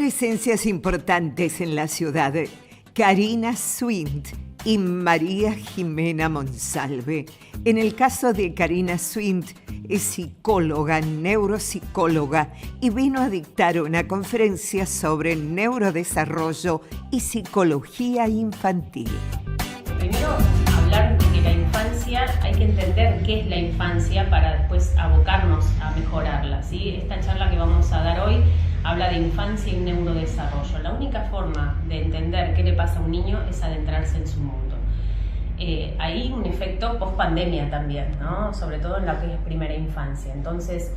presencias importantes en la ciudad: Karina Swint y María Jimena Monsalve. En el caso de Karina Swint, es psicóloga, neuropsicóloga, y vino a dictar una conferencia sobre neurodesarrollo y psicología infantil. Primero, hablar de que la infancia, hay que entender qué es la infancia para después abocarnos a mejorarla, ¿sí? Esta charla que vamos a dar hoy habla de infancia y neurodesarrollo. La única forma de entender qué le pasa a un niño es adentrarse en su mundo. Hay un efecto post-pandemia también, ¿no? Sobre todo en la que es primera infancia. Entonces,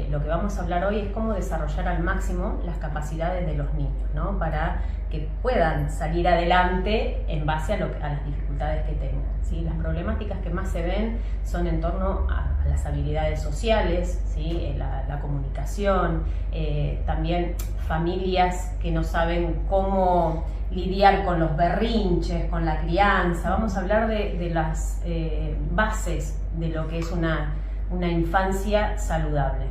lo que vamos a hablar hoy es cómo desarrollar al máximo las capacidades de los niños, ¿no? Para que puedan salir adelante en base a las dificultades que tengan, ¿sí? Las problemáticas que más se ven son en torno a las habilidades sociales, ¿sí? La comunicación, también familias que no saben cómo lidiar con los berrinches, con la crianza. Vamos a hablar de las bases de lo que es una infancia saludable.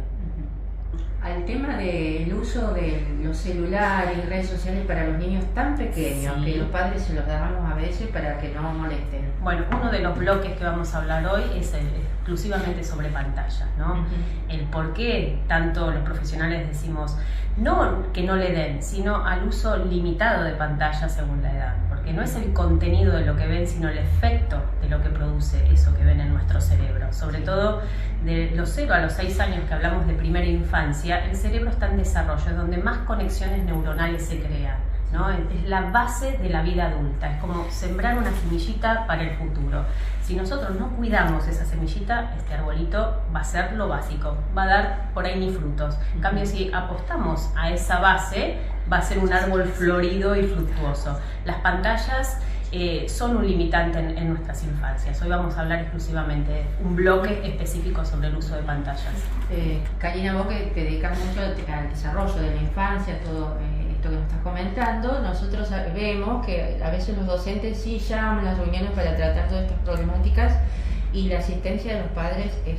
Al tema del uso de los celulares y redes sociales para los niños tan pequeños, sí, que los padres se los damos a veces para que no molesten. Bueno, uno de los bloques que vamos a hablar hoy es exclusivamente sobre pantallas, ¿no? Uh-huh. El por qué tanto los profesionales decimos no que no le den, sino al uso limitado de pantallas según la edad, porque no es el contenido de lo que ven, sino el efecto de lo que produce eso que ven en nuestro cerebro. Sobre todo de los 0 a los 6 años que hablamos de primera infancia, el cerebro está en desarrollo, es donde más conexiones neuronales se crean, ¿no? Es la base de la vida adulta, es como sembrar una semillita para el futuro. Si nosotros no cuidamos esa semillita, este arbolito va a ser lo básico, va a dar por ahí ni frutos. En cambio, si apostamos a esa base, va a ser un árbol florido y fructuoso. Las pantallas son un limitante en nuestras infancias. Hoy vamos a hablar exclusivamente de un bloque específico sobre el uso de pantallas. Karina, vos que te dedicas mucho al desarrollo de la infancia, todo esto que nos estás comentando, nosotros vemos que a veces los docentes sí llaman a las reuniones para tratar todas estas problemáticas y la asistencia de los padres es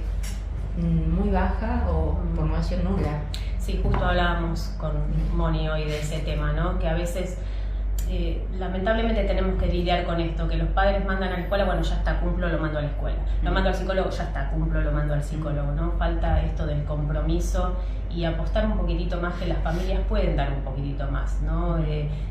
muy baja o por no decir nula. Sí, justo hablábamos con Moni hoy de ese tema, ¿no? Que a veces lamentablemente tenemos que lidiar con esto, que los padres mandan a la escuela, bueno, ya está, cumplo, lo mando a la escuela. Lo mando al psicólogo, ya está, cumplo, lo mando al psicólogo, ¿no? Falta esto del compromiso y apostar un poquitito más, que las familias pueden dar un poquitito más, ¿no?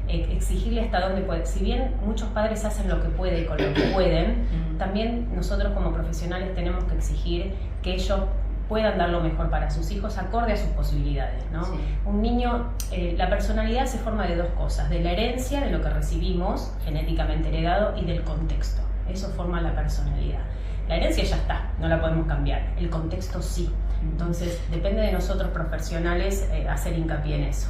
Exigirle hasta dónde puede. Si bien muchos padres hacen lo que pueden con lo que pueden, también nosotros como profesionales tenemos que exigir que ellos puedan dar lo mejor para sus hijos acorde a sus posibilidades, ¿no? Sí. Un niño, la personalidad se forma de dos cosas: de la herencia, de lo que recibimos genéticamente heredado, y del contexto. Eso forma la personalidad. La herencia ya está, no la podemos cambiar. El contexto sí. Entonces depende de nosotros profesionales hacer hincapié en eso.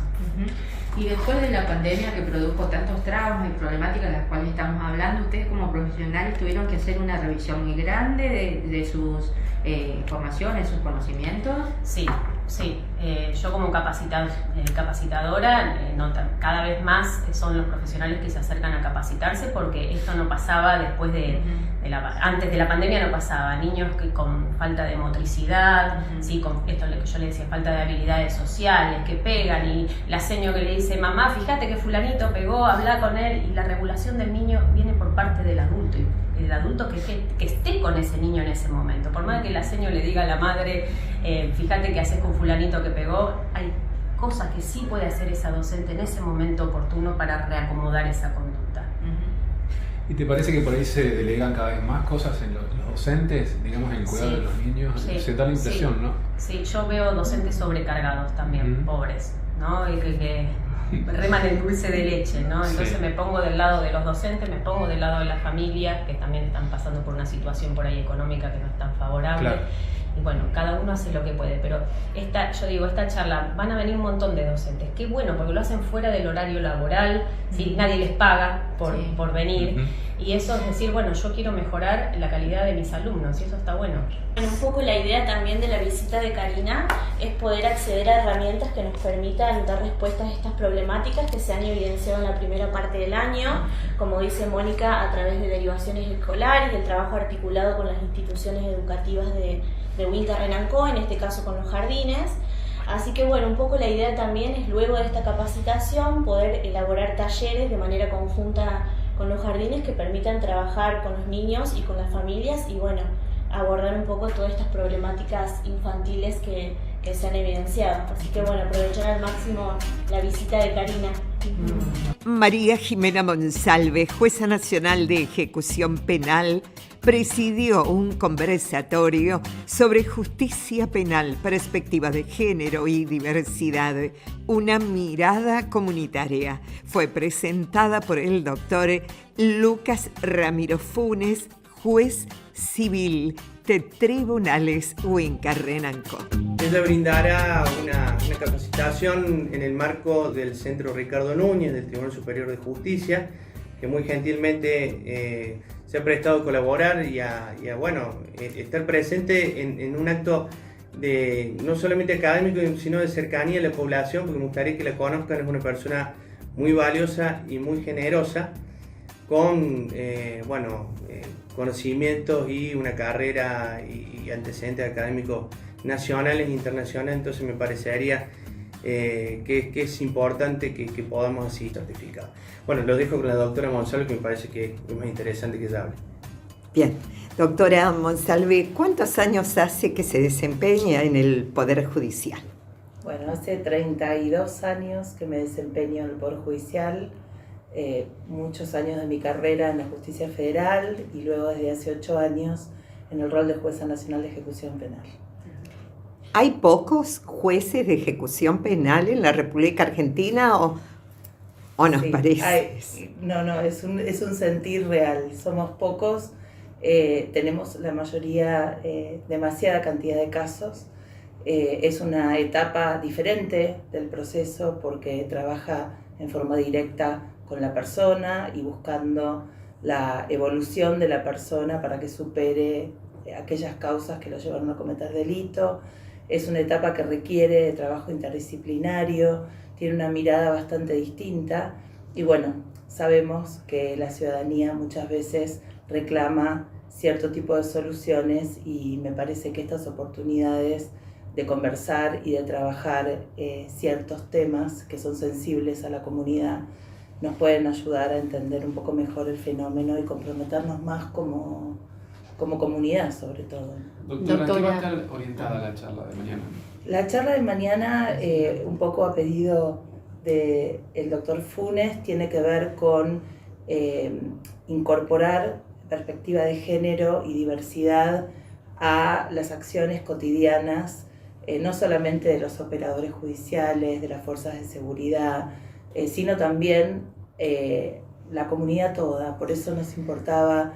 Y después de la pandemia que produjo tantos traumas y problemáticas de las cuales estamos hablando, ustedes como profesionales tuvieron que hacer una revisión muy grande de sus formaciones, sus conocimientos. Sí. Yo como capacitadora, cada vez más son los profesionales que se acercan a capacitarse, porque esto no pasaba después antes de la pandemia, no pasaba. Niños que con falta de motricidad, sí, con esto es lo que yo le decía, falta de habilidades sociales, que pegan, y la seño que le dice, mamá, fíjate que fulanito pegó, habla con él, y la regulación del niño viene por parte del adulto, y el adulto que esté con ese niño en ese momento. Por más que la seño le diga a la madre, fíjate que haces con fulanito que pegó, hay cosas que sí puede hacer esa docente en ese momento oportuno para reacomodar esa conducta. ¿Y te parece que por ahí se delegan cada vez más cosas en los docentes, digamos, en el cuidado de los niños? Sí, se da la impresión, ¿no? Sí, yo veo docentes sobrecargados también, pobres, ¿no? Y que reman el dulce de leche, ¿no? Entonces me pongo del lado de los docentes, me pongo del lado de las familias que también están pasando por una situación por ahí económica que no es tan favorable. Claro. Y bueno, cada uno hace lo que puede, pero esta charla, van a venir un montón de docentes. Qué bueno, porque lo hacen fuera del horario laboral, ¿sí? Nadie les paga por venir. Y eso es decir, bueno, yo quiero mejorar la calidad de mis alumnos, y eso está bueno. Bueno, un poco la idea también de la visita de Karina es poder acceder a herramientas que nos permitan dar respuestas a estas problemáticas que se han evidenciado en la primera parte del año, como dice Mónica, a través de derivaciones escolares y el trabajo articulado con las instituciones educativas de Huinca Renancó, en este caso con los jardines. Así que bueno, un poco la idea también es luego de esta capacitación poder elaborar talleres de manera conjunta con los jardines que permitan trabajar con los niños y con las familias y bueno, abordar un poco todas estas problemáticas infantiles que se han evidenciado. Así que bueno, aprovechar al máximo la visita de Karina. María Jimena Monsalve, jueza nacional de ejecución penal, presidió un conversatorio sobre justicia penal, perspectiva de género y diversidad, una mirada comunitaria. Fue presentada por el doctor Lucas Ramiro Funes, juez civil de Tribunales Huincarrenanco. Ella brindará una capacitación en el marco del Centro Ricardo Núñez del Tribunal Superior de Justicia, que muy gentilmente se ha prestado a colaborar y a estar presente en un acto de no solamente académico, sino de cercanía a la población, porque me gustaría que la conozcan. Es una persona muy valiosa y muy generosa, con conocimientos y una carrera y antecedentes académicos nacionales e internacionales. Entonces me parecería que es importante que podamos así certificar. Bueno, lo dejo con la doctora Monsalve, que me parece que es más interesante que ella hable. Bien, doctora Monsalve, ¿cuántos años hace que se desempeña en el Poder Judicial? Bueno, hace 32 años que me desempeño en el Poder Judicial, muchos años de mi carrera en la Justicia Federal y luego desde hace 8 años en el rol de Jueza Nacional de Ejecución Penal. ¿Hay pocos jueces de ejecución penal en la República Argentina o nos Sí, parece? es un sentir real. Somos pocos, tenemos la mayoría, demasiada cantidad de casos. Es una etapa diferente del proceso porque trabaja en forma directa con la persona y buscando la evolución de la persona para que supere aquellas causas que lo llevaron a cometer delito. Es una etapa que requiere de trabajo interdisciplinario, tiene una mirada bastante distinta y bueno, sabemos que la ciudadanía muchas veces reclama cierto tipo de soluciones y me parece que estas oportunidades de conversar y de trabajar ciertos temas que son sensibles a la comunidad nos pueden ayudar a entender un poco mejor el fenómeno y comprometernos más como comunidad sobre todo. Doctora, ¿en qué va a estar orientada la charla de mañana? La charla de mañana, un poco a pedido del doctor Funes, tiene que ver con incorporar perspectiva de género y diversidad a las acciones cotidianas, no solamente de los operadores judiciales, de las fuerzas de seguridad, sino también la comunidad toda. Por eso nos importaba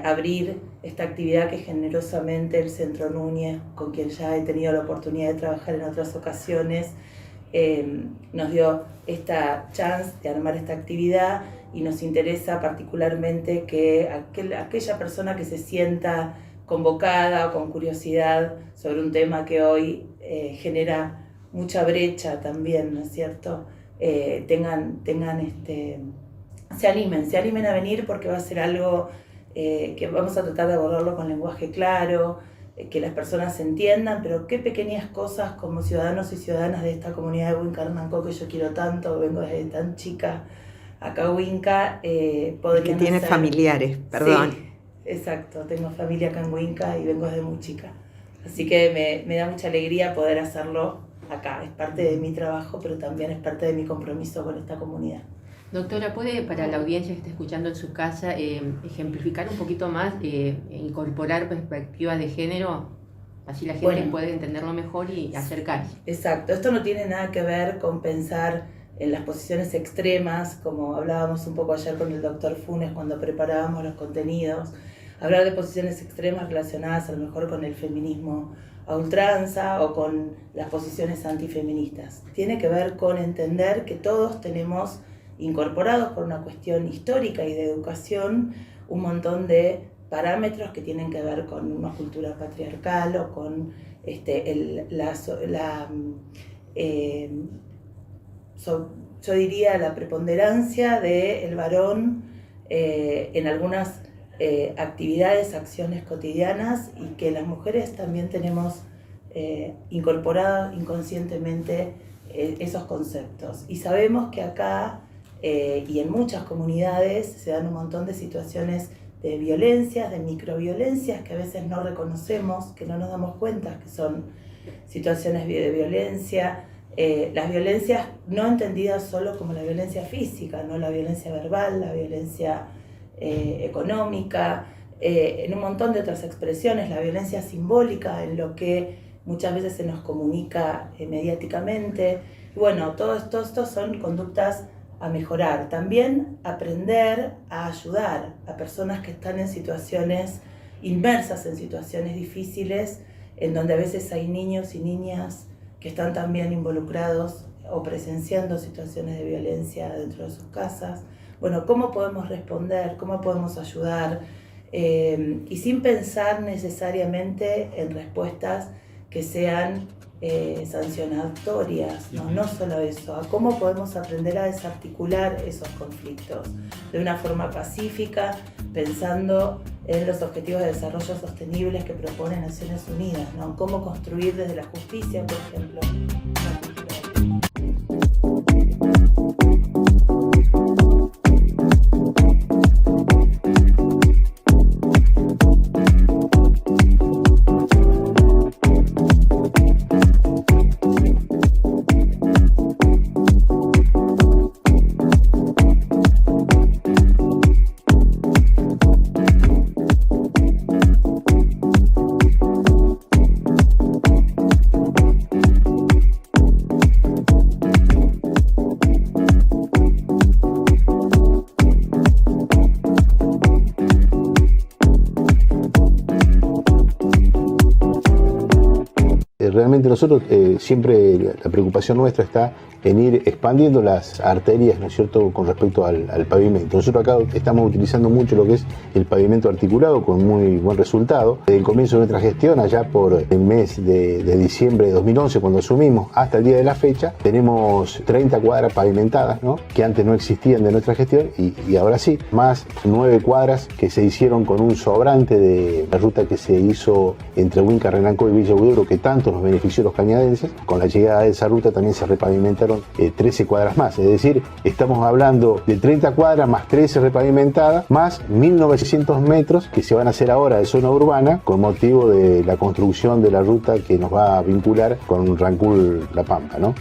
abrir esta actividad que generosamente el Centro Núñez, con quien ya he tenido la oportunidad de trabajar en otras ocasiones, nos dio esta chance de armar esta actividad y nos interesa particularmente que aquella persona que se sienta convocada o con curiosidad sobre un tema que hoy genera mucha brecha también, ¿no es cierto? Se animen a venir porque va a ser algo que vamos a tratar de abordarlo con lenguaje claro, que las personas se entiendan, pero qué pequeñas cosas como ciudadanos y ciudadanas de esta comunidad de Huincarnancó que yo quiero tanto, vengo desde tan chica acá a Huinca, podrían que tiene hacer... familiares, perdón. Sí, exacto, tengo familia acá en Huinca y vengo desde muy chica. Así que me da mucha alegría poder hacerlo acá. Es parte de mi trabajo, pero también es parte de mi compromiso con esta comunidad. Doctora, ¿puede para la audiencia que está escuchando en su casa ejemplificar un poquito más, incorporar perspectivas de género? Así la gente puede entenderlo mejor y acercarse. Exacto, esto no tiene nada que ver con pensar en las posiciones extremas, como hablábamos un poco ayer con el doctor Funes cuando preparábamos los contenidos, hablar de posiciones extremas relacionadas a lo mejor con el feminismo a ultranza o con las posiciones antifeministas. Tiene que ver con entender que todos tenemos incorporados por una cuestión histórica y de educación un montón de parámetros que tienen que ver con una cultura patriarcal o con yo diría la preponderancia del varón en algunas actividades, acciones cotidianas, y que las mujeres también tenemos incorporado inconscientemente esos conceptos. Y sabemos que acá y en muchas comunidades se dan un montón de situaciones de violencias, de microviolencias que a veces no reconocemos, que no nos damos cuenta que son situaciones de violencia. Las violencias no entendidas solo como la violencia física, no la violencia verbal, la violencia económica, en un montón de otras expresiones, la violencia simbólica, en lo que muchas veces se nos comunica mediáticamente. Bueno, todo esto son conductas a mejorar. También aprender a ayudar a personas que están en situaciones, inmersas en situaciones difíciles, en donde a veces hay niños y niñas que están también involucrados o presenciando situaciones de violencia dentro de sus casas. Bueno, ¿cómo podemos responder? ¿Cómo podemos ayudar? Y sin pensar necesariamente en respuestas que sean sancionatorias, no solo eso, a cómo podemos aprender a desarticular esos conflictos de una forma pacífica, pensando en los objetivos de desarrollo sostenibles que propone Naciones Unidas, ¿no? Cómo construir desde la justicia, por ejemplo, una cultura. Realmente nosotros siempre la preocupación nuestra está en ir expandiendo las arterias, ¿no es cierto?, con respecto al pavimento. Nosotros acá estamos utilizando mucho lo que es el pavimento articulado con muy buen resultado. Desde el comienzo de nuestra gestión, allá por el mes de diciembre de 2011, cuando asumimos, hasta el día de la fecha, tenemos 30 cuadras pavimentadas, ¿no?, que antes no existían de nuestra gestión y ahora sí, más 9 cuadras que se hicieron con un sobrante de la ruta que se hizo entre Huinca, Renacó y Villa Huidobro, que tanto nos benefició a los cañadenses. Con la llegada de esa ruta también se repavimentaron 13 cuadras más, es decir, estamos hablando de 30 cuadras más 13 repavimentadas, más 1.900 metros que se van a hacer ahora de zona urbana con motivo de la construcción de la ruta que nos va a vincular con Rancul La Pampa, ¿no?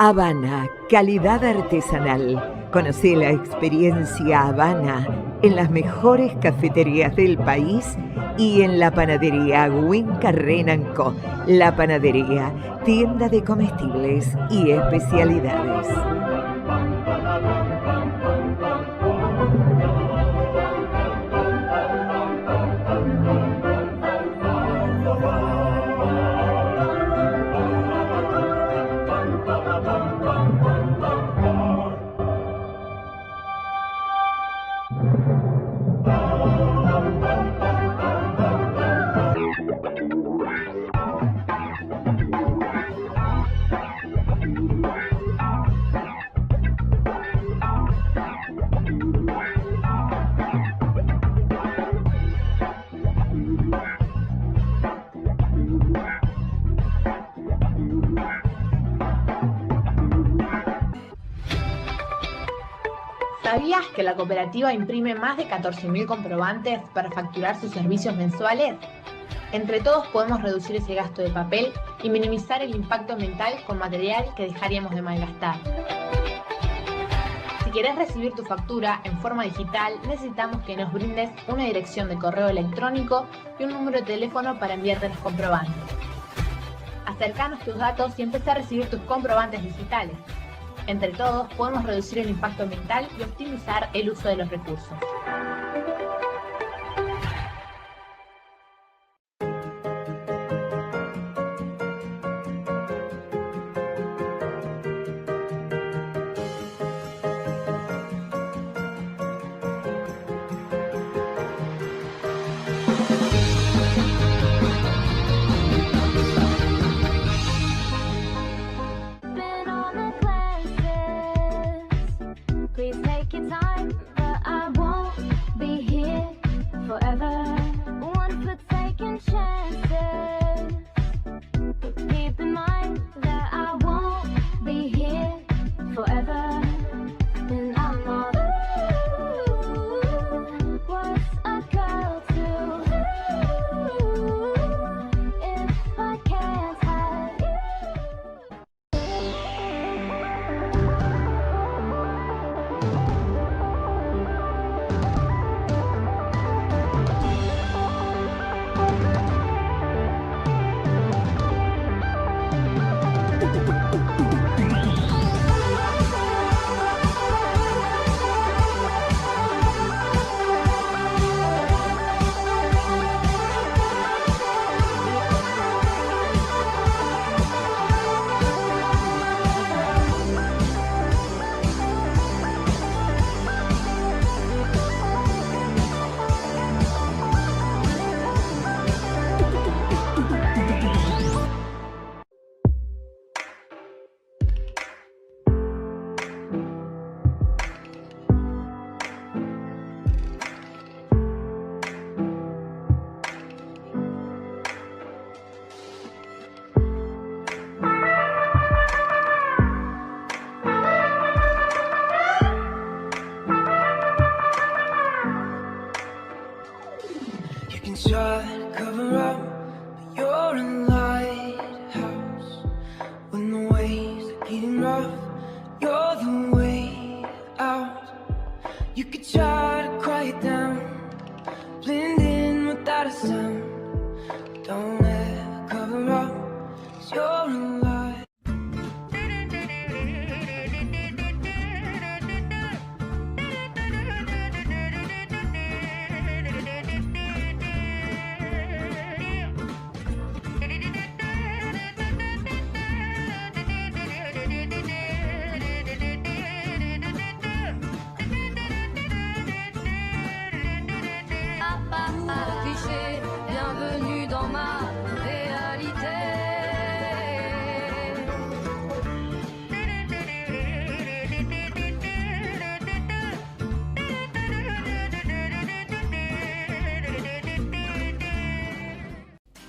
Habana, calidad artesanal. Conoce la experiencia Habana en las mejores cafeterías del país y en la panadería Winca Renanco. La panadería, tienda de comestibles y especialidades. ¿Sabías que la cooperativa imprime más de 14.000 comprobantes para facturar sus servicios mensuales? Entre todos podemos reducir ese gasto de papel y minimizar el impacto ambiental con material que dejaríamos de malgastar. Si querés recibir tu factura en forma digital, necesitamos que nos brindes una dirección de correo electrónico y un número de teléfono para enviarte los comprobantes. Acercanos tus datos y empezá a recibir tus comprobantes digitales. Entre todos podemos reducir el impacto ambiental y optimizar el uso de los recursos.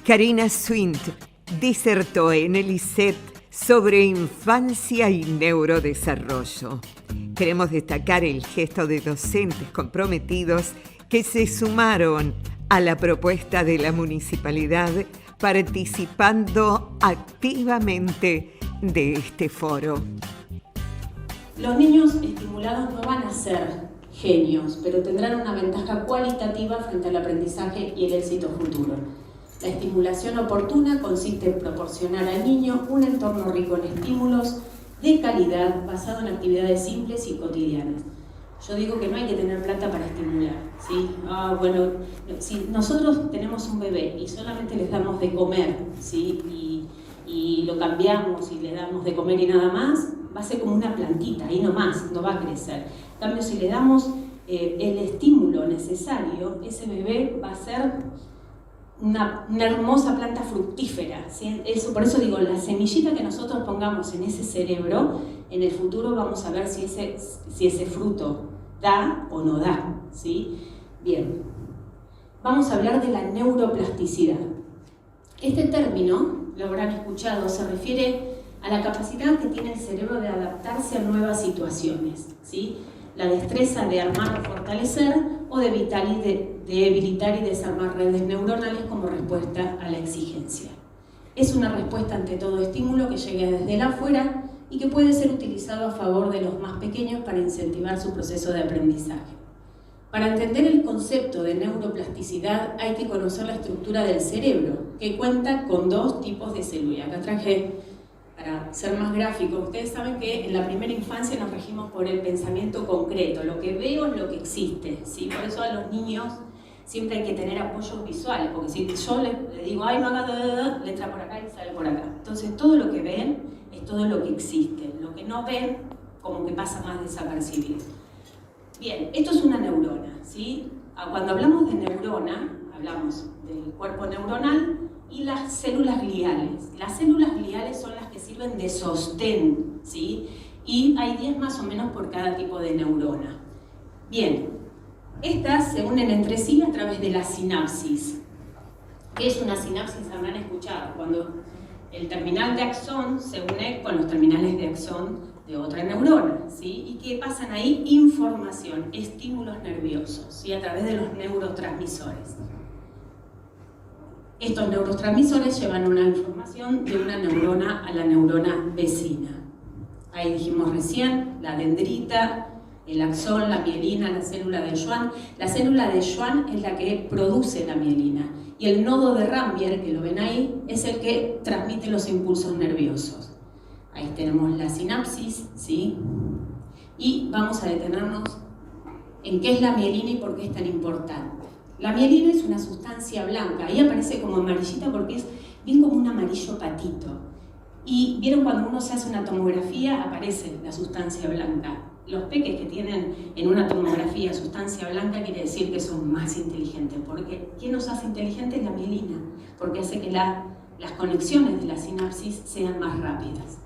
Karina Swint disertó en el ISET sobre infancia y neurodesarrollo. Queremos destacar el gesto de docentes comprometidos que se sumaron a la propuesta de la municipalidad, participando activamente de este foro. Los niños estimulados no van a ser genios, pero tendrán una ventaja cualitativa frente al aprendizaje y el éxito futuro. La estimulación oportuna consiste en proporcionar al niño un entorno rico en estímulos de calidad basado en actividades simples y cotidianas. Yo digo que no hay que tener plata para estimular, ¿sí? Bueno, si nosotros tenemos un bebé y solamente les damos de comer, ¿sí? Y lo cambiamos y le damos de comer y nada más, va a ser como una plantita, ahí nomás, no va a crecer. En cambio, si le damos el estímulo necesario, ese bebé va a ser una hermosa planta fructífera, ¿sí? Por eso digo, la semillita que nosotros pongamos en ese cerebro, en el futuro vamos a ver si ese fruto da o no da, ¿sí? Bien, vamos a hablar de la neuroplasticidad. Este término, lo habrán escuchado, se refiere a la capacidad que tiene el cerebro de adaptarse a nuevas situaciones, ¿sí? La destreza de armar o fortalecer o de debilitar y desarmar redes neuronales como respuesta a la exigencia. Es una respuesta ante todo estímulo que llegue desde el afuera y que puede ser utilizado a favor de los más pequeños para incentivar su proceso de aprendizaje. Para entender el concepto de neuroplasticidad hay que conocer la estructura del cerebro, que cuenta con dos tipos de células. Acá traje, para ser más gráfico, ustedes saben que en la primera infancia nos regimos por el pensamiento concreto, lo que veo es lo que existe, ¿sí? Por eso a los niños siempre hay que tener apoyos visuales, porque si yo le digo, ay, no haga, le entra por acá y sale por acá. Entonces todo lo que ven es todo lo que existe, lo que no ven como que pasa más desapercibido. Bien, esto es una neurona, ¿sí? Cuando hablamos de neurona, hablamos del cuerpo neuronal y las células gliales. Las células gliales son las que sirven de sostén, ¿sí? Y hay 10 más o menos por cada tipo de neurona. Bien, estas se unen entre sí a través de la sinapsis. ¿Qué es una sinapsis? Habrán escuchado, cuando el terminal de axón se une con los terminales de axón de otra neurona, ¿sí? ¿Y qué pasan ahí? Información, estímulos nerviosos, ¿sí? A través de los neurotransmisores. Estos neurotransmisores llevan una información de una neurona a la neurona vecina. Ahí dijimos recién, la dendrita, el axón, la mielina, la célula de Schwann. La célula de Schwann es la que produce la mielina. Y el nodo de Rambier, que lo ven ahí, es el que transmite los impulsos nerviosos. Ahí tenemos la sinapsis, ¿sí? Y vamos a detenernos en qué es la mielina y por qué es tan importante. La mielina es una sustancia blanca, ahí aparece como amarillita porque es bien como un amarillo patito. Y vieron cuando uno se hace una tomografía, aparece la sustancia blanca. Los peques que tienen en una tomografía sustancia blanca quiere decir que son más inteligentes, porque ¿qué nos hace inteligentes? La mielina, porque hace que las conexiones de la sinapsis sean más rápidas.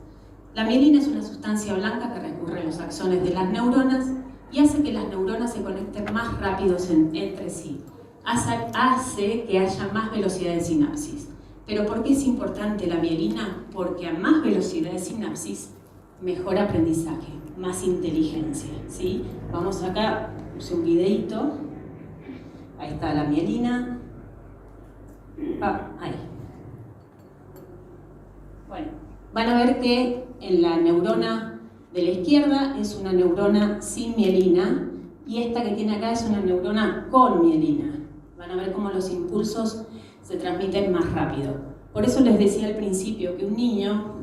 La mielina es una sustancia blanca que recorre los axones de las neuronas y hace que las neuronas se conecten más rápidos entre sí. Hace que haya más velocidad de sinapsis. ¿Pero por qué es importante la mielina? Porque a más velocidad de sinapsis, mejor aprendizaje, más inteligencia, ¿sí? Vamos acá, puse un videito. Ahí está la mielina. Ahí. Bueno, van a ver que en la neurona de la izquierda es una neurona sin mielina y esta que tiene acá es una neurona con mielina. Van a ver cómo los impulsos se transmiten más rápido. Por eso les decía al principio que un niño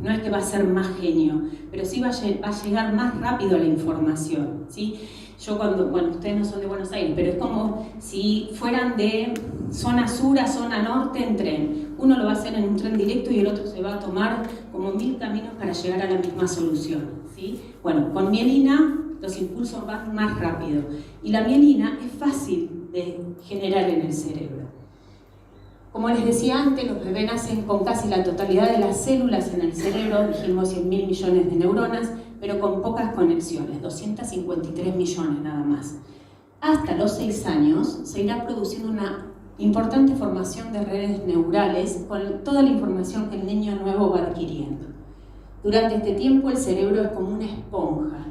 no es que va a ser más genio, pero sí va a llegar más rápido a la información, ¿sí? Yo bueno, ustedes no son de Buenos Aires, pero es como si fueran de zona sur a zona norte en tren. Uno lo va a hacer en un tren directo y el otro se va a tomar como 1000 caminos para llegar a la misma solución, ¿sí? Bueno, con mielina los impulsos van más rápido y la mielina es fácil de generar en el cerebro. Como les decía antes, los bebés nacen con casi la totalidad de las células en el cerebro, dijimos 100.000 millones de neuronas, pero con pocas conexiones, 253 millones nada más. Hasta los 6 años se irá produciendo una importante formación de redes neurales con toda la información que el niño nuevo va adquiriendo. Durante este tiempo el cerebro es como una esponja,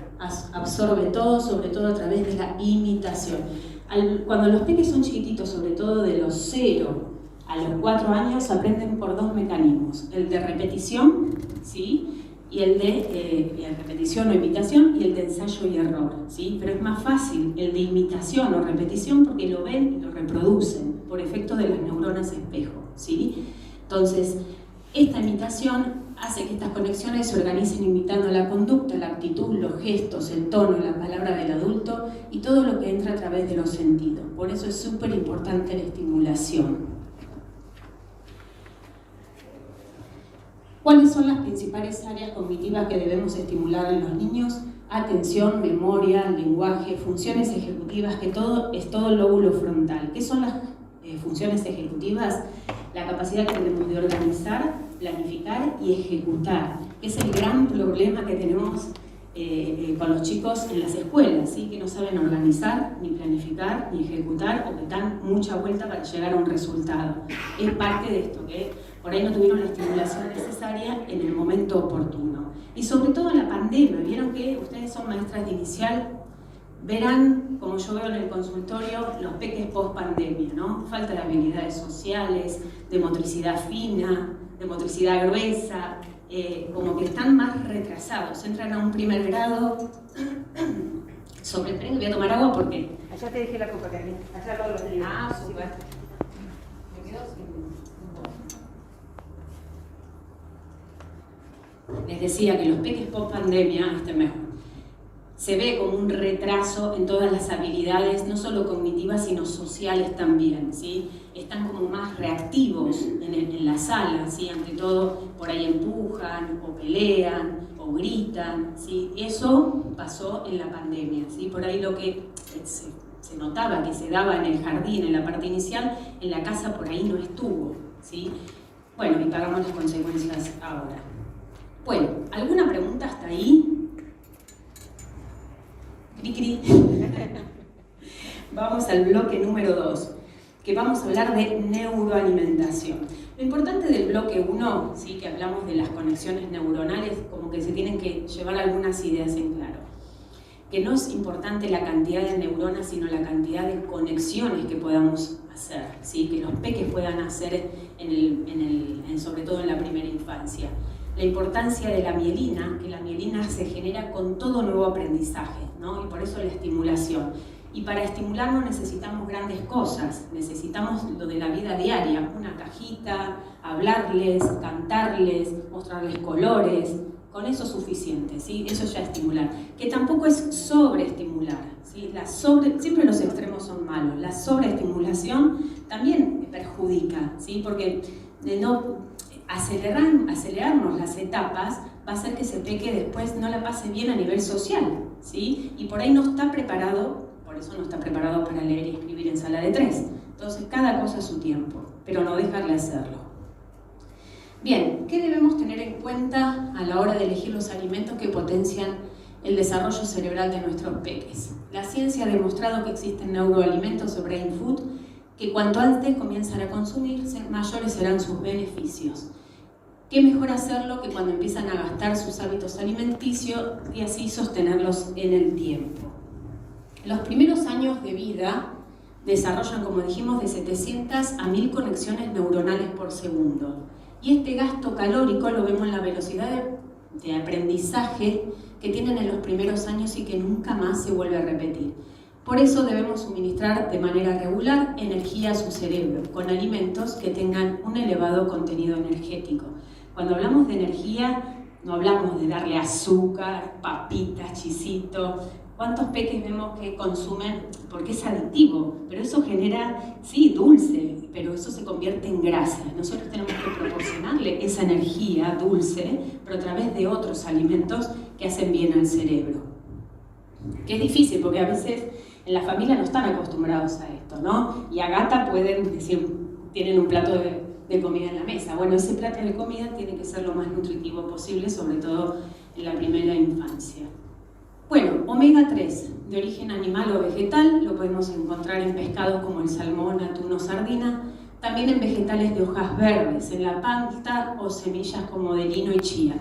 absorbe todo, sobre todo a través de la imitación. Cuando los peques son chiquititos, sobre todo de los 0 A los 4 años aprenden por 2 mecanismos, el de repetición, ¿sí? Y el de repetición o imitación, y el de ensayo y error, ¿sí? Pero es más fácil el de imitación o repetición porque lo ven y lo reproducen por efecto de las neuronas espejo, ¿sí? Entonces, esta imitación hace que estas conexiones se organicen imitando la conducta, la actitud, los gestos, el tono, la palabra del adulto y todo lo que entra a través de los sentidos. Por eso es súper importante la estimulación. ¿Cuáles son las principales áreas cognitivas que debemos estimular en los niños? Atención, memoria, lenguaje, funciones ejecutivas, que todo es todo el lóbulo frontal. ¿Qué son las funciones ejecutivas? La capacidad que tenemos de organizar, planificar y ejecutar, que es el gran problema que tenemos con los chicos en las escuelas, ¿sí? Que no saben organizar, ni planificar, ni ejecutar, o que dan mucha vuelta para llegar a un resultado. Es parte de esto, que por ahí no tuvieron la estimulación necesaria en el momento oportuno. Y sobre todo en la pandemia, vieron que ustedes son maestras de inicial, verán, como yo veo en el consultorio, los peques post pandemia, ¿no? Falta de habilidades sociales, de motricidad fina, de motricidad gruesa, como que están más retrasados, entran a un primer grado. Voy a tomar agua porque... Allá te dejé la copa, Carolina. Allá al lado de los libros. Ah, súper. Me quedo sin... Les decía que los peques post pandemia, se ve como un retraso en todas las habilidades, no solo cognitivas, sino sociales también, ¿sí? Están como más reactivos en la sala, ¿sí? Ante todo, por ahí empujan, o pelean, o gritan, ¿sí? Eso pasó en la pandemia, ¿sí? Por ahí lo que se notaba que se daba en el jardín, en la parte inicial, en la casa por ahí no estuvo, ¿sí? Bueno, y pagamos las consecuencias ahora. Bueno, ¿alguna pregunta hasta ahí? Vamos al bloque número 2, que vamos a hablar de neuroalimentación. Lo importante del bloque 1, ¿sí? Que hablamos de las conexiones neuronales, como que se tienen que llevar algunas ideas en claro. Que no es importante la cantidad de neuronas, sino la cantidad de conexiones que podamos hacer, ¿sí? Que los peques puedan hacer, sobre todo en la primera infancia. La importancia de la mielina, que la mielina se genera con todo nuevo aprendizaje, ¿no? Y por eso la estimulación. Y para estimularnos necesitamos grandes cosas, necesitamos lo de la vida diaria, una cajita, hablarles, cantarles, mostrarles colores, con eso es suficiente, ¿sí? Eso ya es estimular. Que tampoco es sobreestimular, ¿sí? Siempre los extremos son malos, la sobreestimulación también perjudica, ¿sí? Porque de no acelerarnos las etapas va a hacer que ese peque después no la pase bien a nivel social, ¿sí? Y por ahí no está preparado, por eso no está preparado para leer y escribir en sala de 3. Entonces cada cosa a su tiempo, pero no dejarle hacerlo. Bien, ¿qué debemos tener en cuenta a la hora de elegir los alimentos que potencian el desarrollo cerebral de nuestros peques? La ciencia ha demostrado que existen neuroalimentos o brain food que cuanto antes comienzan a consumirse, mayores serán sus beneficios. ¿Qué mejor hacerlo que cuando empiezan a gastar sus hábitos alimenticios y así sostenerlos en el tiempo? Los primeros años de vida desarrollan, como dijimos, de 700 a 1000 conexiones neuronales por segundo. Y este gasto calórico lo vemos en la velocidad de aprendizaje que tienen en los primeros años y que nunca más se vuelve a repetir. Por eso debemos suministrar de manera regular energía a su cerebro, con alimentos que tengan un elevado contenido energético. Cuando hablamos de energía, no hablamos de darle azúcar, papitas, chisitos. ¿Cuántos peques vemos que consumen? Porque es adictivo, pero eso genera, sí, dulce, pero eso se convierte en grasa. Nosotros tenemos que proporcionarle esa energía dulce, pero a través de otros alimentos que hacen bien al cerebro. Que es difícil, porque a veces en la familia no están acostumbrados a esto, ¿no? Y a gata pueden decir, tienen un plato de comida en la mesa. Bueno, ese plato de comida tiene que ser lo más nutritivo posible, sobre todo en la primera infancia. Bueno, omega 3, de origen animal o vegetal, lo podemos encontrar en pescados como el salmón, atún o sardina, también en vegetales de hojas verdes, en la palta o semillas como de lino y chía.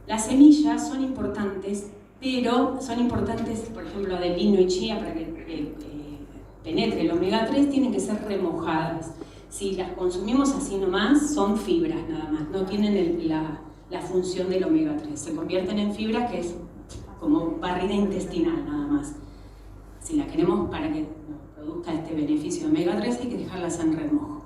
Las semillas son importantes, pero son importantes, por ejemplo, de lino y chía, para que penetre el omega 3, tienen que ser remojadas. si las consumimos así nomás, son fibras nada más, no tienen la función del omega 3. Se convierten en fibras que es como barrida intestinal nada más. Si la queremos para que nos produzca este beneficio de omega 3 hay que dejarlas en remojo.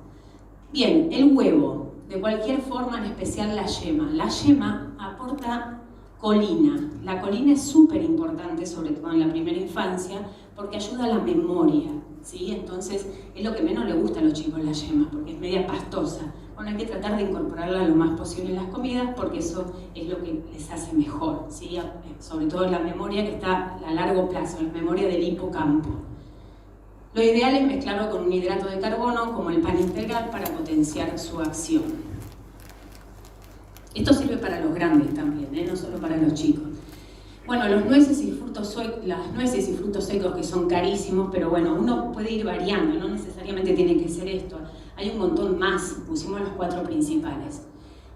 Bien, el huevo, de cualquier forma, en especial la yema. La yema aporta colina. La colina es súper importante, sobre todo en la primera infancia, porque ayuda a la memoria, ¿sí? Entonces, es lo que menos le gusta a los chicos la yema, porque es media pastosa. Bueno, hay que tratar de incorporarla lo más posible en las comidas, porque eso es lo que les hace mejor, ¿sí? Sobre todo la memoria que está a largo plazo, la memoria del hipocampo. Lo ideal es mezclarlo con un hidrato de carbono, como el pan integral, para potenciar su acción. Esto sirve para los grandes también, no solo para los chicos. Bueno, las nueces y frutos secos que son carísimos, pero bueno, uno puede ir variando, no necesariamente tiene que ser esto. Hay un montón más, pusimos los 4 principales.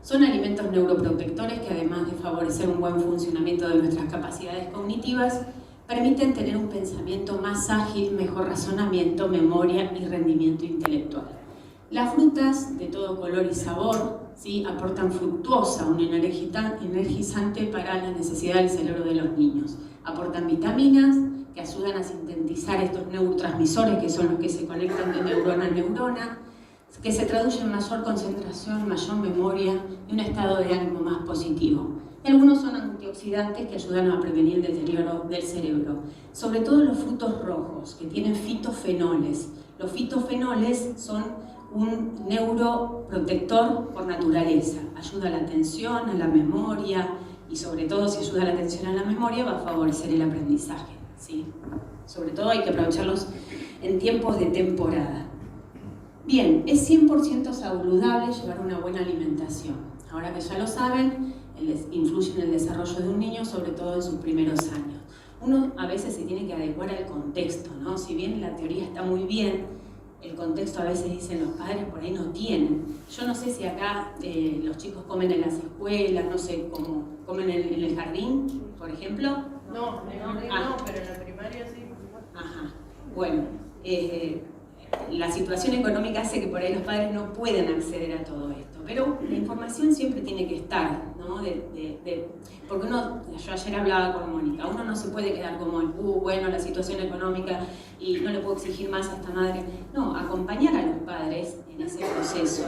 Son alimentos neuroprotectores que, además de favorecer un buen funcionamiento de nuestras capacidades cognitivas, permiten tener un pensamiento más ágil, mejor razonamiento, memoria y rendimiento intelectual. Las frutas de todo color y sabor, ¿sí?, aportan fructosa, un energizante para la necesidad del cerebro de los niños. Aportan vitaminas que ayudan a sintetizar estos neurotransmisores, que son los que se conectan de neurona a neurona, que se traduce en mayor concentración, mayor memoria y un estado de ánimo más positivo. Y algunos son antioxidantes que ayudan a prevenir el deterioro del cerebro. Sobre todo los frutos rojos, que tienen fitofenoles. Los fitofenoles son un neuroprotector por naturaleza. Ayuda a la atención, a la memoria, y sobre todo si ayuda a la atención, a la memoria, va a favorecer el aprendizaje, ¿sí? Sobre todo hay que aprovecharlos en tiempos de temporada. Bien, es 100% saludable llevar una buena alimentación. Ahora que ya lo saben, influye en el desarrollo de un niño, sobre todo en sus primeros años. Uno a veces se tiene que adecuar al contexto, ¿no? Si bien la teoría está muy bien, el contexto a veces dicen los padres por ahí no tienen. Yo no sé si acá los chicos comen en las escuelas, no sé, cómo comen en el jardín, por ejemplo. No, en el jardín no, pero en la primaria sí. Ajá, bueno. La situación económica hace que por ahí los padres no puedan acceder a todo esto, pero la información siempre tiene que estar, ¿no? Porque yo ayer hablaba con Mónica, uno no se puede quedar como el, bueno, la situación económica y no le puedo exigir más a esta madre. No, acompañar a los padres en ese proceso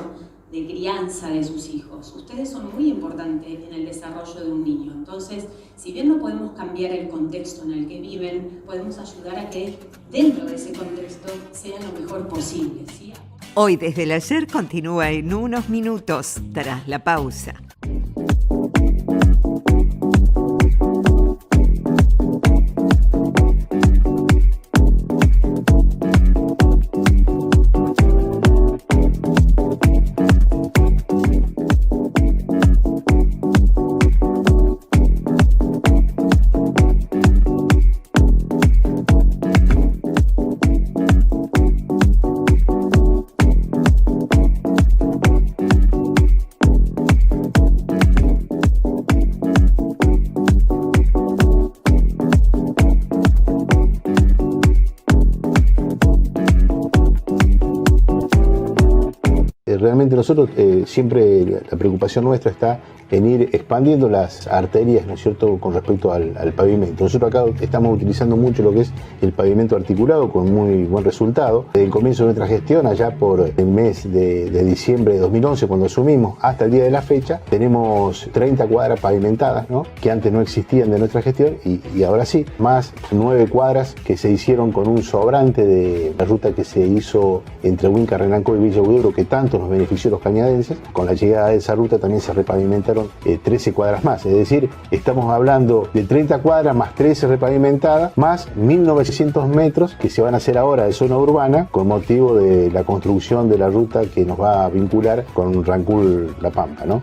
de crianza de sus hijos. Ustedes son muy importantes en el desarrollo de un niño. Entonces, si bien no podemos cambiar el contexto en el que viven, podemos ayudar a que dentro de ese contexto sea lo mejor posible, ¿sí? Hoy desde el ayer continúa en unos minutos tras la pausa. Realmente nosotros siempre la preocupación nuestra está en ir expandiendo las arterias, ¿no es cierto?, con respecto al pavimento. Nosotros acá estamos utilizando mucho lo que es el pavimento articulado con muy buen resultado. Desde el comienzo de nuestra gestión, allá por el mes de diciembre de 2011, cuando asumimos, hasta el día de la fecha, tenemos 30 cuadras pavimentadas, ¿no?, que antes no existían de nuestra gestión y ahora sí, más 9 cuadras que se hicieron con un sobrante de la ruta que se hizo entre Huinca, Renanco y Villa Huidobro, que tanto nos benefició a los cañadenses. Con la llegada de esa ruta también se repavimentaron 13 cuadras más, es decir, estamos hablando de 30 cuadras más 13 repavimentadas, más 1.900 metros que se van a hacer ahora de zona urbana con motivo de la construcción de la ruta que nos va a vincular con Rancul-La Pampa, ¿no?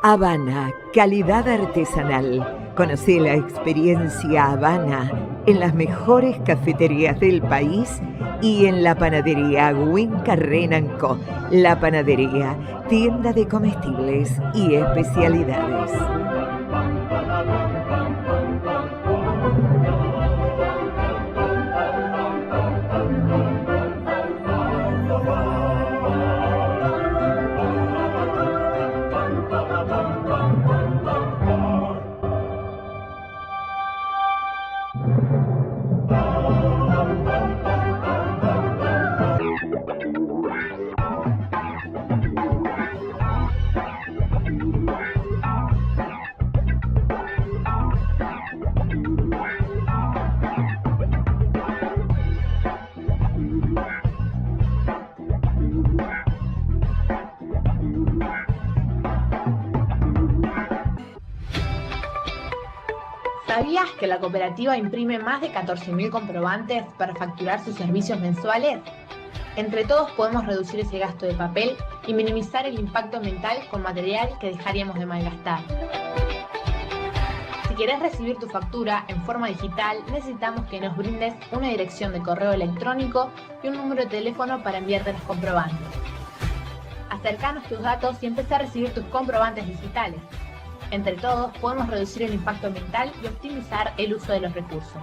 Habana, calidad artesanal. Conoce la experiencia Habana en las mejores cafeterías del país y en la panadería Winca Renanco. La panadería, tienda de comestibles y especialidades. ¿Sabías que la cooperativa imprime más de 14.000 comprobantes para facturar sus servicios mensuales? Entre todos podemos reducir ese gasto de papel y minimizar el impacto ambiental con material que dejaríamos de malgastar. Si querés recibir tu factura en forma digital, necesitamos que nos brindes una dirección de correo electrónico y un número de teléfono para enviarte los comprobantes. Acercanos tus datos y empezá a recibir tus comprobantes digitales. Entre todos podemos reducir el impacto ambiental y optimizar el uso de los recursos.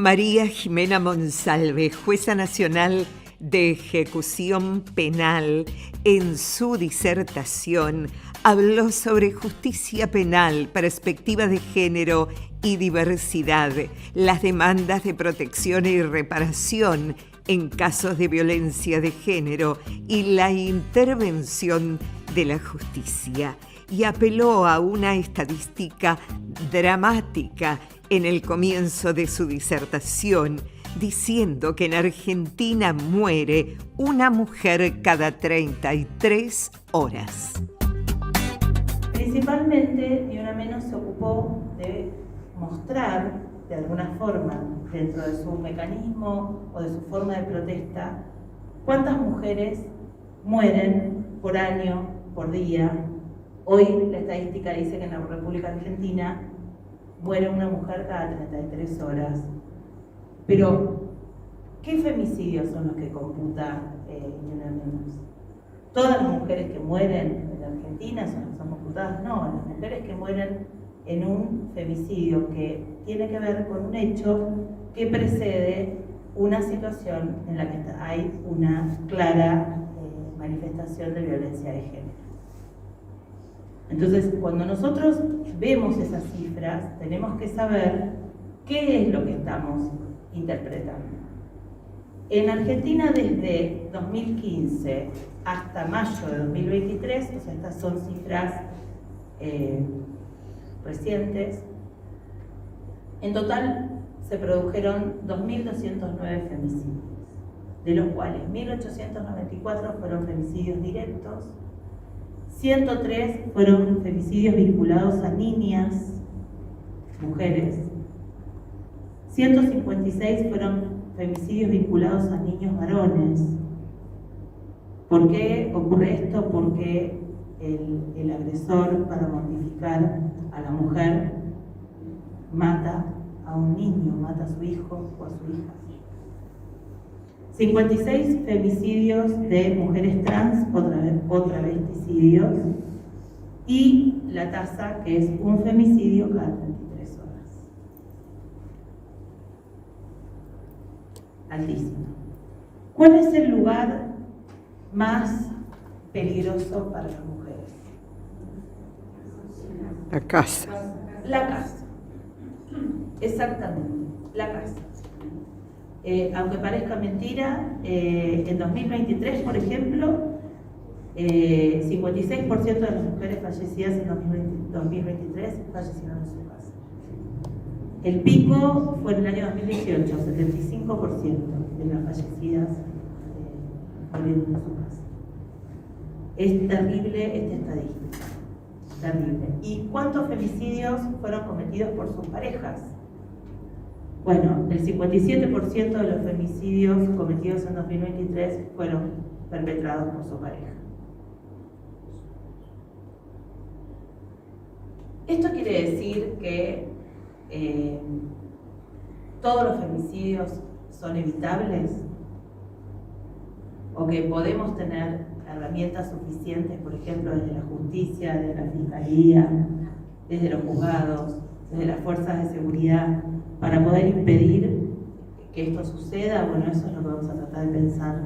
María Jimena Monsalve, jueza nacional de ejecución penal, en su disertación habló sobre justicia penal, perspectiva de género y diversidad, las demandas de protección y reparación en casos de violencia de género y la intervención de la justicia, y apeló a una estadística dramática en el comienzo de su disertación, diciendo que en Argentina muere una mujer cada 33 horas. Principalmente, Ni Una Menos se ocupó de mostrar, de alguna forma, dentro de su mecanismo o de su forma de protesta, cuántas mujeres mueren por año, por día. Hoy la estadística dice que en la República Argentina muere una mujer cada 33 horas. Pero, ¿qué femicidios son los que computa Ni Una Menos? ¿Todas las mujeres que mueren en Argentina son computadas? No, las mujeres que mueren en un femicidio que tiene que ver con un hecho que precede una situación en la que hay una clara manifestación de violencia de género. Entonces, cuando nosotros vemos esas cifras, tenemos que saber qué es lo que estamos interpretando. En Argentina, desde 2015 hasta mayo de 2023, o sea, estas son cifras recientes, en total se produjeron 2.209 femicidios, de los cuales 1.894 fueron femicidios directos, 103 fueron femicidios vinculados a niñas, mujeres, 156 fueron femicidios vinculados a niños varones. ¿Por qué ocurre esto? Porque el agresor, para mortificar a la mujer, mata a un niño, mata a su hijo o a su hija. 56 femicidios de mujeres trans o travesticidios, y la tasa que es un femicidio cada 33 horas. Altísimo. ¿Cuál es el lugar más peligroso para las mujeres? La casa. La casa. Exactamente, la casa. Aunque parezca mentira, en 2023, por ejemplo, 56% de las mujeres fallecidas en 2023 fallecieron en su casa. El pico fue en el año 2018, 75% de las fallecidas murieron en su casa. Es terrible esta estadística, terrible. ¿Y cuántos femicidios fueron cometidos por sus parejas? Bueno, el 57% de los femicidios cometidos en 2023 fueron perpetrados por su pareja. Esto quiere decir que todos los femicidios son evitables, o que podemos tener herramientas suficientes, por ejemplo, desde la justicia, desde la fiscalía, desde los juzgados, desde las fuerzas de seguridad, para poder impedir que esto suceda. Bueno, eso es lo que vamos a tratar de pensar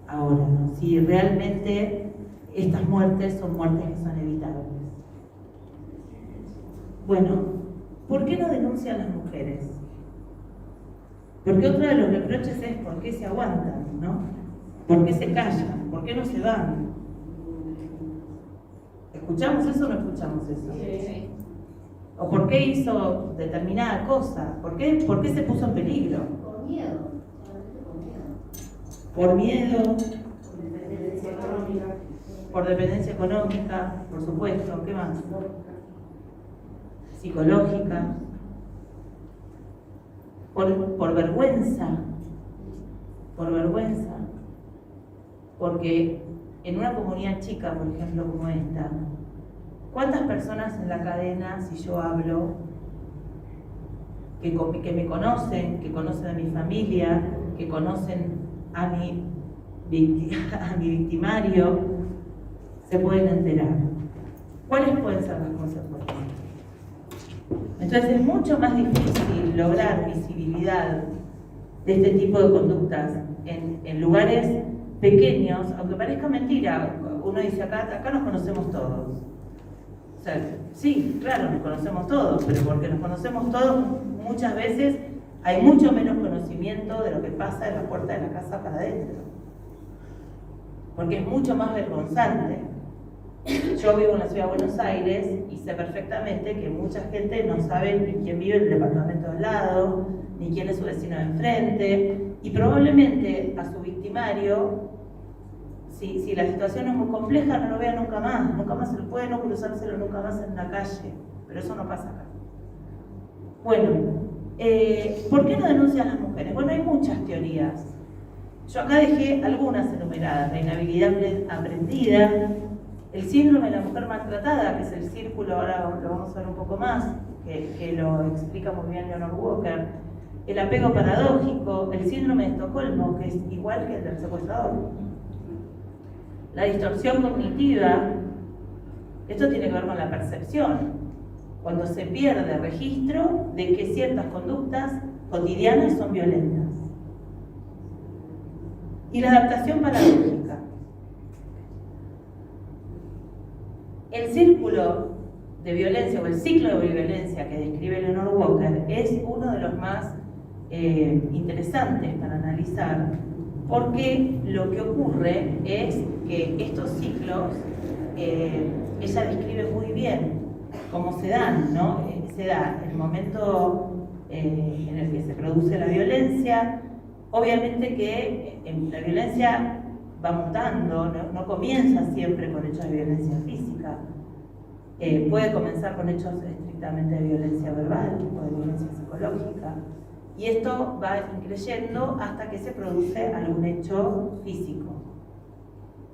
ahora, ¿no? Si realmente estas muertes son muertes que son evitables. Bueno, ¿por qué no denuncian las mujeres? Porque otro de los reproches es ¿por qué se aguantan, no? ¿Por qué se callan? ¿Por qué no se van? ¿Escuchamos eso o no escuchamos eso? Sí. ¿O por qué hizo determinada cosa? ¿Por qué se puso en peligro? Por miedo. Por miedo. Por dependencia económica. Por dependencia económica, por supuesto. ¿Qué más? Psicológica. Por vergüenza. Por vergüenza. Porque en una comunidad chica, por ejemplo, como esta, ¿cuántas personas en la cadena, si yo hablo, que me conocen, que conocen a mi familia, que conocen a mi victimario, se pueden enterar? ¿Cuáles pueden ser las consecuencias? Entonces es mucho más difícil lograr visibilidad de este tipo de conductas en lugares pequeños, aunque parezca mentira. Uno dice acá nos conocemos todos. O sea, sí, claro, nos conocemos todos, pero porque nos conocemos todos muchas veces Hay mucho menos conocimiento de lo que pasa de la puerta de la casa para adentro, porque es mucho más vergonzante. Yo vivo en la ciudad de Buenos Aires y sé perfectamente que mucha gente no sabe ni quién vive en el departamento al lado, ni quién es su vecino de enfrente, y probablemente a su victimario, si la situación es muy compleja, no lo vea nunca más se lo puede no cruzárselo nunca más en la calle, pero eso no pasa acá. Bueno, ¿por qué no denuncian las mujeres? Bueno, hay muchas teorías. Yo acá dejé algunas enumeradas: la inhabilidad aprendida, el síndrome de la mujer maltratada, que es el círculo, ahora lo vamos a ver un poco más, que lo explica muy bien Leonor Walker, el apego paradójico, el síndrome de Estocolmo, que es igual que el del secuestrador, la distorsión cognitiva. Esto tiene que ver con la percepción, cuando se pierde registro de que ciertas conductas cotidianas son violentas. Y la adaptación paradójica. El círculo de violencia o el ciclo de violencia que describe Leonor Walker es uno de los más interesantes para analizar, porque lo que ocurre es que estos ciclos ella describe muy bien cómo se dan, ¿no? Se da el momento en el que se produce la violencia. Obviamente que la violencia va mutando, no comienza siempre con hechos de violencia física, puede comenzar con hechos estrictamente de violencia verbal o de violencia psicológica, y esto va creciendo hasta que se produce algún hecho físico.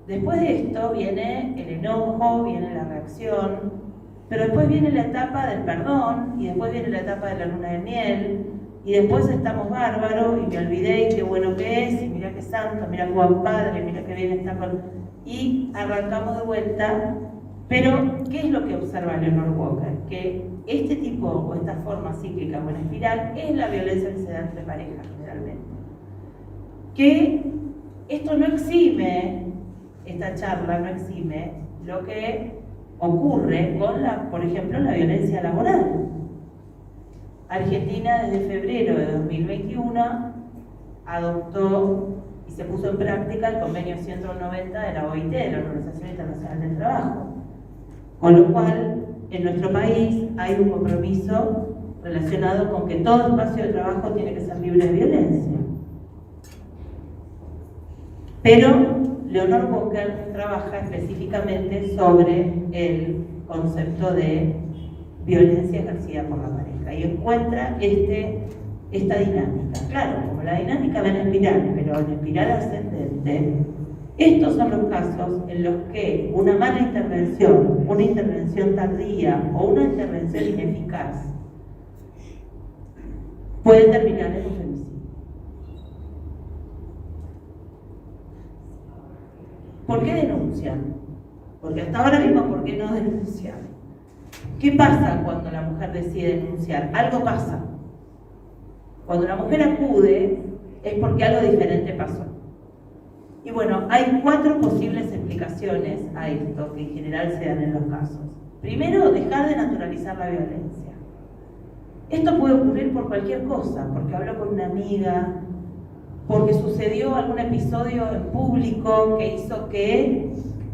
Después de esto viene el enojo, viene la reacción, pero después viene la etapa del perdón, y después viene la etapa de la luna de miel, y después estamos bárbaros, y me olvidé, y qué bueno que es, y mira qué santo, mira qué buen padre, mira qué bien está con... Y arrancamos de vuelta. Pero, ¿qué es lo que observa Leonor Walker? Que este tipo, o esta forma cíclica o en espiral, es la violencia que se da entre parejas, generalmente. Que esto no exime, esta charla no exime lo que ocurre con por ejemplo, la violencia laboral. Argentina, desde febrero de 2021, adoptó y se puso en práctica el convenio 190 de la OIT, de la Organización Internacional del Trabajo. Con lo cual, en nuestro país hay un compromiso relacionado con que todo espacio de trabajo tiene que ser libre de violencia. Pero Leonor Walker trabaja específicamente sobre el concepto de violencia ejercida por la pareja y encuentra esta dinámica. Claro, como la dinámica va en espiral, pero en espiral ascendente, estos son los casos en los que una mala intervención, una intervención tardía o una intervención ineficaz puede terminar en un femicidio. ¿Por qué denuncian? Porque hasta ahora vimos por qué no denuncian. ¿Qué pasa cuando la mujer decide denunciar? Algo pasa. Cuando la mujer acude es porque algo diferente pasó. Y bueno, hay 4 posibles explicaciones a esto que en general se dan en los casos. Primero, dejar de naturalizar la violencia. Esto puede ocurrir por cualquier cosa, porque habló con una amiga, porque sucedió algún episodio en público que hizo que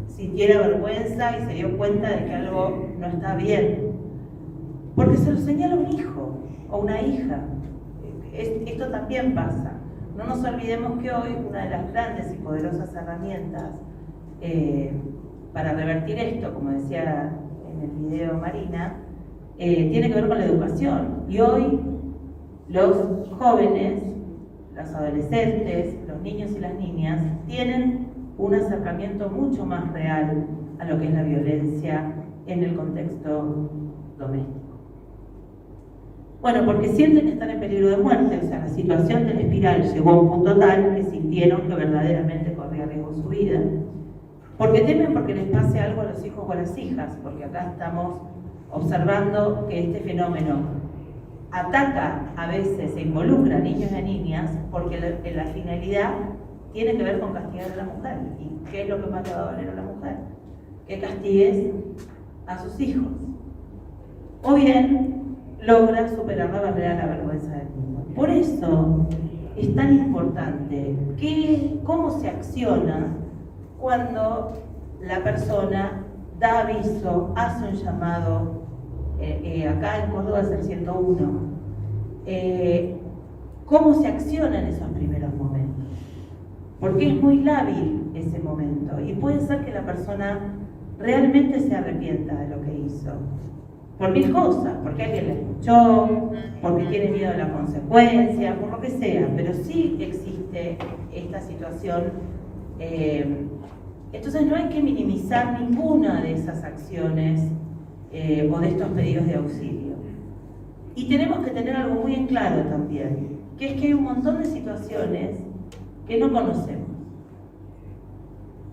sintiera vergüenza y se dio cuenta de que algo no está bien, porque se lo señala un hijo o una hija. Esto también pasa. No nos olvidemos que hoy una de las grandes y poderosas herramientas para revertir esto, como decía en el video Marina, tiene que ver con la educación. Y hoy los jóvenes, los adolescentes, los niños y las niñas tienen un acercamiento mucho más real a lo que es la violencia en el contexto doméstico. Bueno, porque sienten que están en peligro de muerte, o sea, la situación de la espiral llegó a un punto tal que sintieron que verdaderamente corría riesgo su vida. Porque temen porque les pase algo a los hijos o a las hijas, porque acá estamos observando que este fenómeno ataca a veces, se involucra a niños y a niñas, porque la finalidad tiene que ver con castigar a la mujer. ¿Y qué es lo que más le va a doler a la mujer? Que castigues a sus hijos. O bien logra superar la barrera de la vergüenza del niño. Por eso es tan importante cómo se acciona cuando la persona da aviso, hace un llamado, acá en Córdoba es el 101, cómo se acciona en esos primeros momentos, porque es muy lábil ese momento y puede ser que la persona realmente se arrepienta de lo que hizo, por mil cosas, porque alguien la escuchó, porque tiene miedo a la consecuencia, por lo que sea, pero sí existe esta situación. Entonces no hay que minimizar ninguna de esas acciones o de estos pedidos de auxilio. Y tenemos que tener algo muy en claro también, que es que hay un montón de situaciones que no conocemos.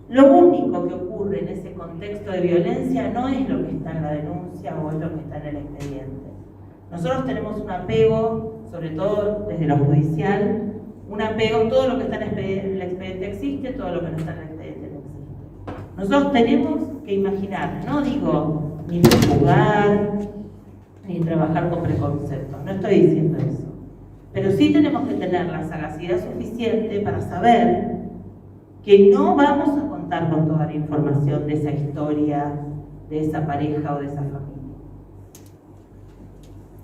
Lo único que ocurre en ese contexto de violencia no es lo que está en la denuncia o es lo que está en el expediente. Nosotros tenemos un apego, sobre todo desde lo judicial, un apego, todo lo que está en el expediente existe, todo lo que no está en el expediente no existe. Nosotros tenemos que imaginar, no digo ni juzgar, ni trabajar con preconceptos, no estoy diciendo eso, pero sí tenemos que tener la sagacidad suficiente para saber que no vamos a contar con toda la información de esa historia, de esa pareja o de esa familia.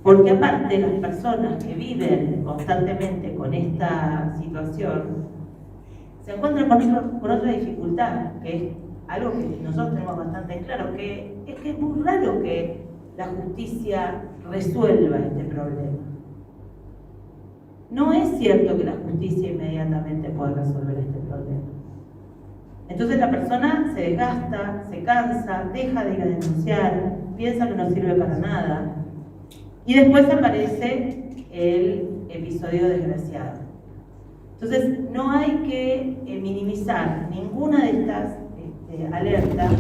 Porque aparte las personas que viven constantemente con esta situación se encuentran con otra dificultad, que es algo que nosotros tenemos bastante claro, que es muy raro que la justicia resuelva este problema. No es cierto que la justicia inmediatamente pueda resolver este problema. Entonces la persona se desgasta, se cansa, deja de ir a denunciar, piensa que no sirve para nada. Y después aparece el episodio desgraciado. Entonces no hay que minimizar ninguna de estas alertas,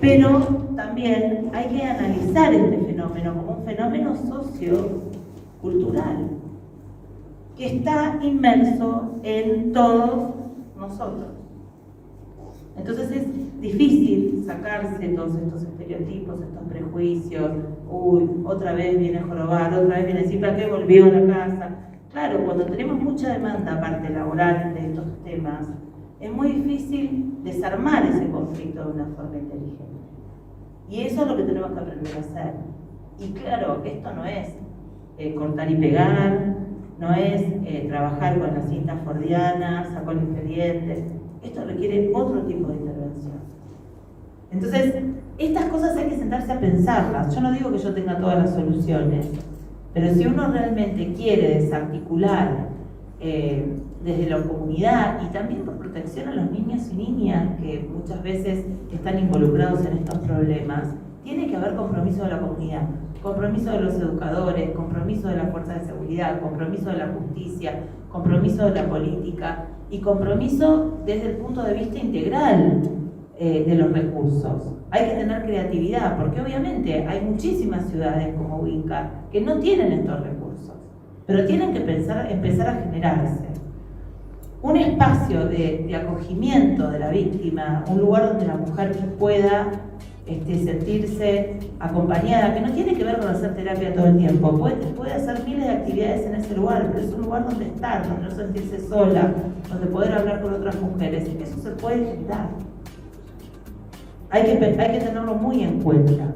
pero también hay que analizar este fenómeno como un fenómeno sociocultural que está inmerso en todos nosotros. Entonces es difícil sacarse todos estos estereotipos, estos prejuicios. Uy, otra vez viene a jorobar, otra vez viene a decir ¿para qué volvió a la casa? Claro, cuando tenemos mucha demanda aparte laboral de estos temas, es muy difícil desarmar ese conflicto de una forma inteligente. Y eso es lo que tenemos que aprender a hacer. Y claro, esto no es cortar y pegar, no es trabajar con las cintas fordianas, sacar el expediente. Esto requiere otro tipo de intervención. Entonces, estas cosas hay que sentarse a pensarlas. Yo no digo que yo tenga todas las soluciones, pero si uno realmente quiere desarticular desde la comunidad y también por protección a los niños y niñas que muchas veces están involucrados en estos problemas, tiene que haber compromiso de la comunidad, compromiso de los educadores, compromiso de las fuerzas de seguridad, compromiso de la justicia, compromiso de la política y compromiso desde el punto de vista integral de los recursos. Hay que tener creatividad, porque obviamente hay muchísimas ciudades como Huinca que no tienen estos recursos, pero tienen que empezar a generarse. Un espacio de acogimiento de la víctima, un lugar donde la mujer pueda sentirse acompañada, que no tiene que ver con hacer terapia todo el tiempo, puede hacer miles de actividades en ese lugar, pero es un lugar donde estar, donde no sentirse sola, donde poder hablar con otras mujeres, y que eso se puede generar. Hay que tenerlo muy en cuenta.